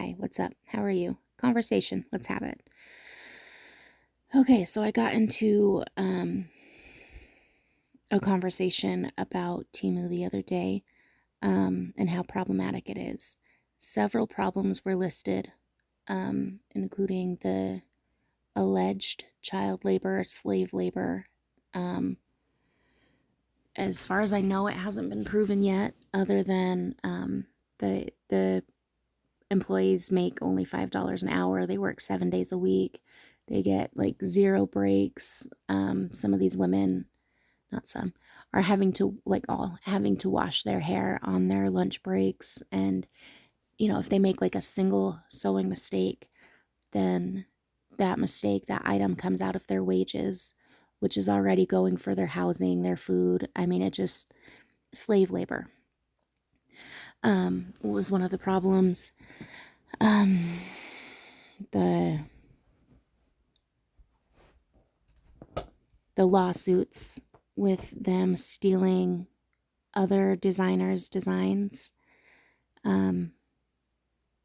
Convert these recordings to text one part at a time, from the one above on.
Hi, what's up? How are you? Conversation. Let's have it. Okay, so I got into a conversation about Timu the other day and how problematic it is. Several problems were listed, including the alleged child labor, slave labor. Um, as far as I know, it hasn't been proven yet, other than the employees make only $5 an hour. They work 7 days a week. They get like zero breaks. Some of these women, not some, are having to wash their hair on their lunch breaks. And, if they make like a single sewing mistake, then that item comes out of their wages, which is already going for their housing, their food. I mean, it just, slave labor was one of the problems. The lawsuits with them stealing other designers' designs.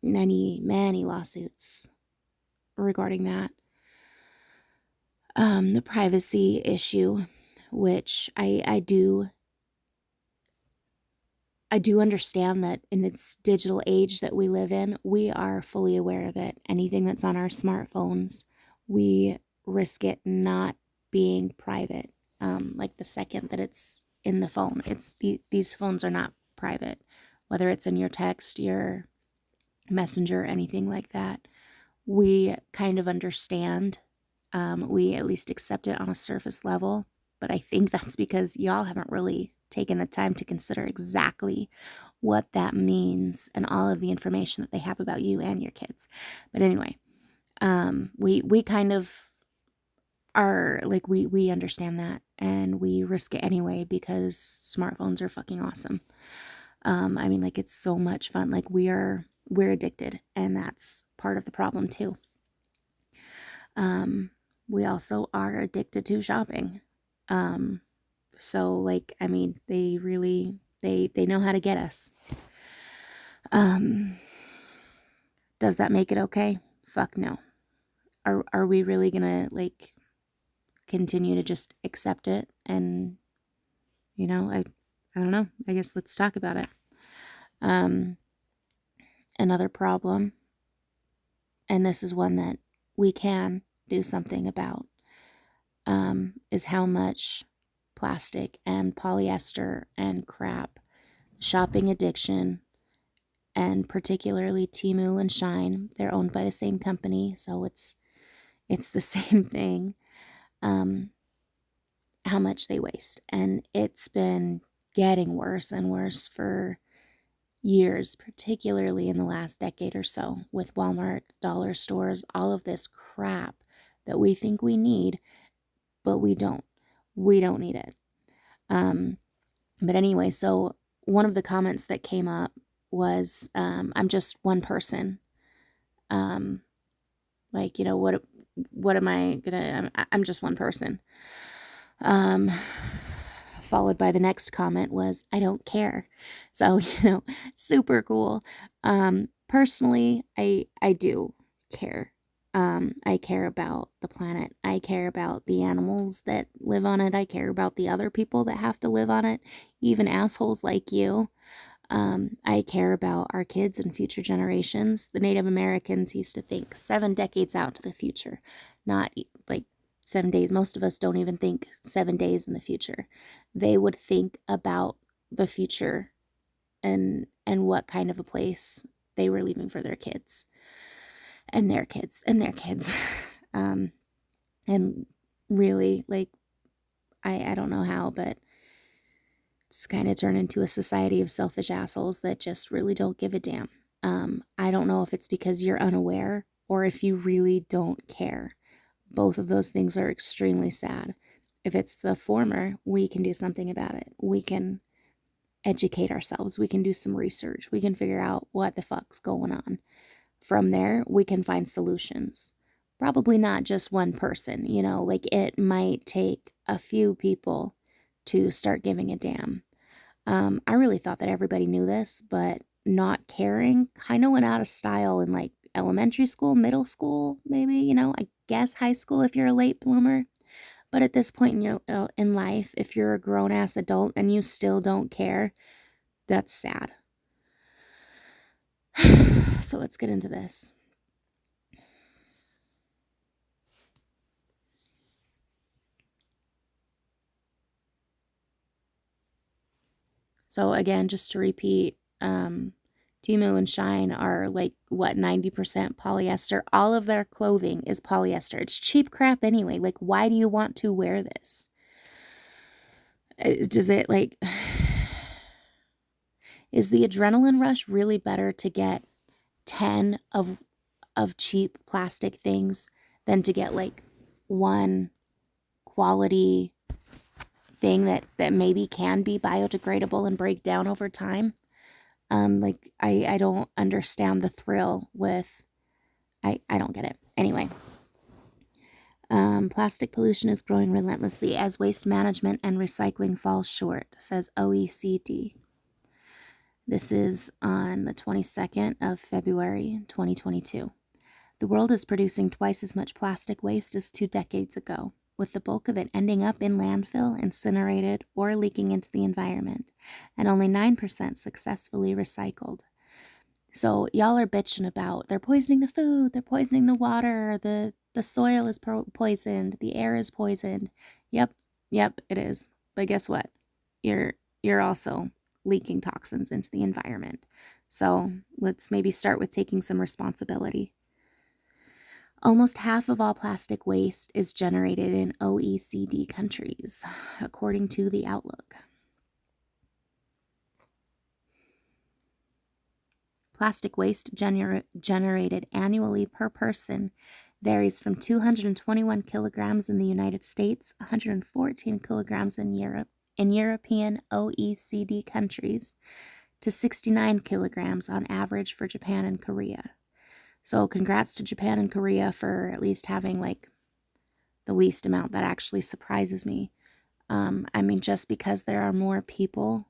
Many lawsuits regarding that. The privacy issue, which I do understand that in this digital age that we live in, we are fully aware that anything that's on our smartphones, we risk it not being private. Like the second that it's in the phone, these phones are not private, whether it's in your text, your messenger, anything like that. We kind of understand. We at least accept it on a surface level, but I think that's because y'all haven't really taken the time to consider exactly what that means and all of the information that they have about you and your kids. But anyway, we kind of are like, we understand that, and we risk it anyway because smartphones are fucking awesome. I mean, like, it's so much fun. Like, we're addicted, and that's part of the problem too. We also are addicted to shopping. So like, I mean, they really, they know how to get us. Does that make it okay? Fuck no. Are we really gonna like continue to just accept it? And I don't know. I guess let's talk about it. Another problem, and this is one that we can do something about, is how much plastic and polyester and crap, shopping addiction, and particularly Temu and Shine, they're owned by the same company, so it's the same thing. How much they waste, and it's been getting worse and worse for years, particularly in the last decade or so, with Walmart, dollar stores, all of this crap that we think we need, but we don't. We don't need it. But anyway, so one of the comments that came up was, I'm just one person. Like, what am I gonna, I'm just one person. Followed by the next comment was, I don't care. So, super cool. Personally, I do care. I care about the planet. I care about the animals that live on it. I care about the other people that have to live on it, even assholes like you. I care about our kids and future generations. The Native Americans used to think 7 decades out to the future, not like 7 days. Most of us don't even think 7 days in the future. They would think about the future and what kind of a place they were leaving for their kids and their kids and their kids. And really, like, I don't know how, but it's kind of turned into a society of selfish assholes that just really don't give a damn. I don't know if it's because you're unaware or if you really don't care. Both of those things are extremely sad. If it's the former, we can do something about it. We can educate ourselves. We can do some research. We can figure out what the fuck's going on. From there, we can find solutions. Probably not just one person, like it might take a few people to start giving a damn. I really thought that everybody knew this, but not caring kind of went out of style in like elementary school, middle school, maybe, I guess high school if you're a late bloomer. But at this point in your in life, if you're a grown ass adult and you still don't care, that's sad. So let's get into this. So again, just to repeat, Timu and Shine are like, what, 90% polyester? All of their clothing is polyester. It's cheap crap anyway. Like, why do you want to wear this? Does it like... Is the adrenaline rush really better to get 10 of cheap plastic things than to get like one quality thing that maybe can be biodegradable and break down over time? Like I don't understand the thrill with... I don't get it. Anyway, plastic pollution is growing relentlessly as waste management and recycling falls short, says OECD. This is on the 22nd of February, 2022. The world is producing twice as much plastic waste as 2 decades ago, with the bulk of it ending up in landfill, incinerated, or leaking into the environment, and only 9% successfully recycled. So y'all are bitching about they're poisoning the food, they're poisoning the water, the soil is poisoned, the air is poisoned. Yep, it is. But guess what? You're also leaking toxins into the environment. So let's maybe start with taking some responsibility. Almost half of all plastic waste is generated in OECD countries, according to the Outlook. Plastic waste generated annually per person varies from 221 kilograms in the United States, 114 kilograms in European OECD countries, to 69 kilograms on average for Japan and Korea. So congrats to Japan and Korea for at least having like the least amount. That actually surprises me. I mean, just because there are more people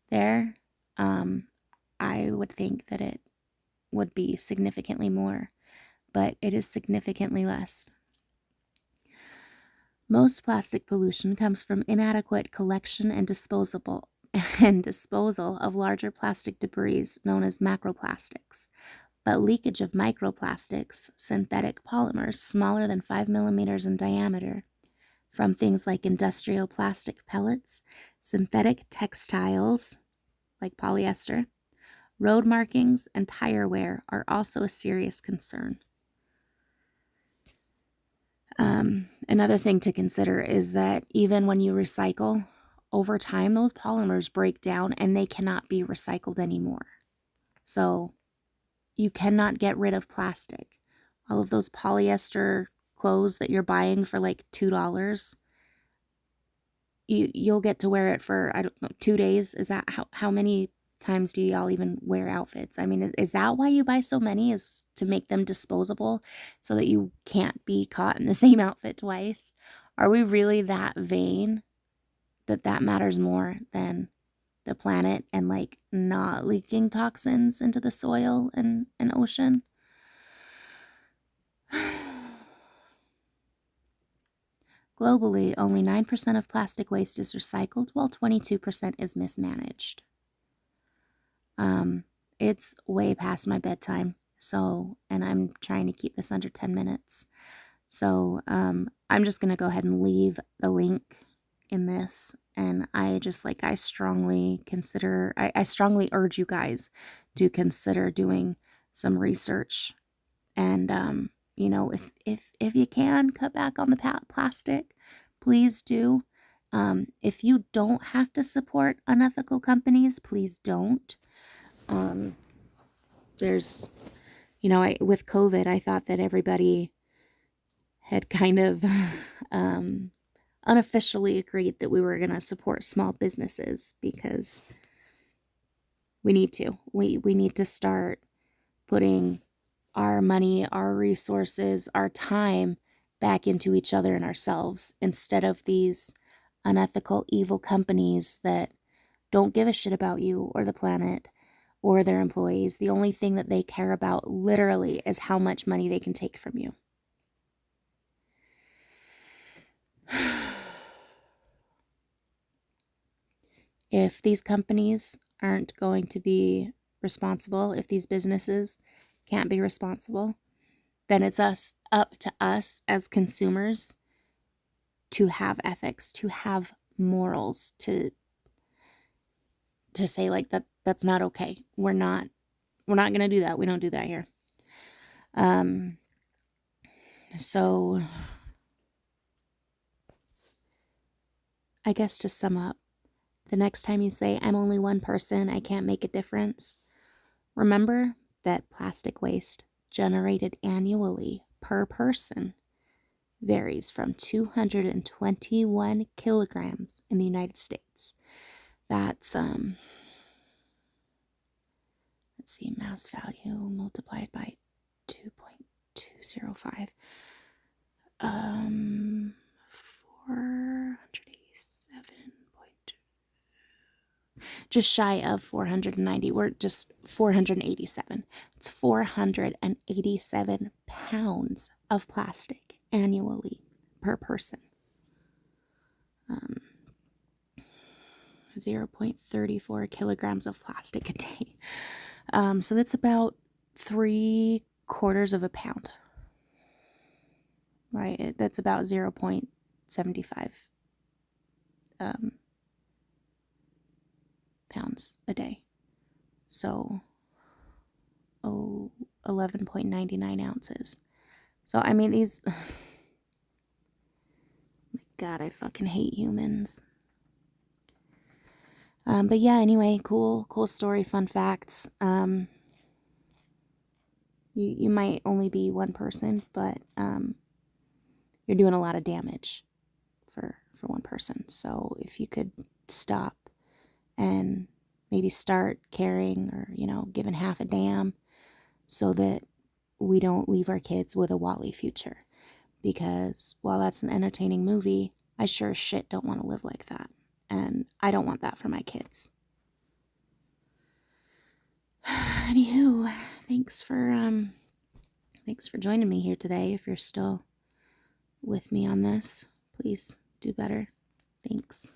there, I would think that it would be significantly more, but it is significantly less. Most plastic pollution comes from inadequate collection and disposal of larger plastic debris known as macroplastics. But leakage of microplastics, synthetic polymers smaller than 5 millimeters in diameter, from things like industrial plastic pellets, synthetic textiles like polyester, road markings, and tire wear are also a serious concern. Another thing to consider is that even when you recycle, over time those polymers break down and they cannot be recycled anymore. So you cannot get rid of plastic. All of those polyester clothes that you're buying for like $2, you'll get to wear it for, I don't know, 2 days. Is that how many times do y'all even wear outfits? I mean, is that why you buy so many, is to make them disposable so that you can't be caught in the same outfit twice? Are we really that vain that matters more than the planet and like not leaking toxins into the soil and ocean? Globally, only 9% of plastic waste is recycled, while 22% is mismanaged. It's way past my bedtime, and I'm trying to keep this under 10 minutes. So, I'm just going to go ahead and leave the link in this. And I strongly urge you guys to consider doing some research. And, if you can cut back on the plastic, please do. If you don't have to support unethical companies, please don't. There's, with COVID, I thought that everybody had kind of unofficially agreed that we were going to support small businesses because we need to. We need to start putting our money, our resources, our time back into each other and ourselves instead of these unethical, evil companies that don't give a shit about you or the planet or their employees. The only thing that they care about literally is how much money they can take from you. If these companies aren't going to be responsible, if these businesses can't be responsible, then it's up to us as consumers to have ethics, to have morals, to say like that's not okay. We're not going to do that. We don't do that here. So I guess to sum up, the next time you say I'm only one person, I can't make a difference, remember that plastic waste generated annually per person varies from 221 kilograms in the United States. That's let's see, mass value multiplied by 2.205. 487. Just shy of 490. We're just 487. It's 487 pounds of plastic annually per person. 0.34 kilograms of plastic a day. So that's about 3/4 of a pound. Right? That's about 0.75 pounds a day. So 11.99 ounces. So, I mean, these... God, I fucking hate humans. But yeah, anyway, cool story, fun facts. You might only be one person, but you're doing a lot of damage for one person. So if you could stop and maybe start caring, or giving half a damn, so that we don't leave our kids with a WALL-E future. Because while that's an entertaining movie, I sure as shit don't want to live like that. And I don't want that for my kids. Anywho, thanks for joining me here today. If you're still with me on this, please do better. Thanks.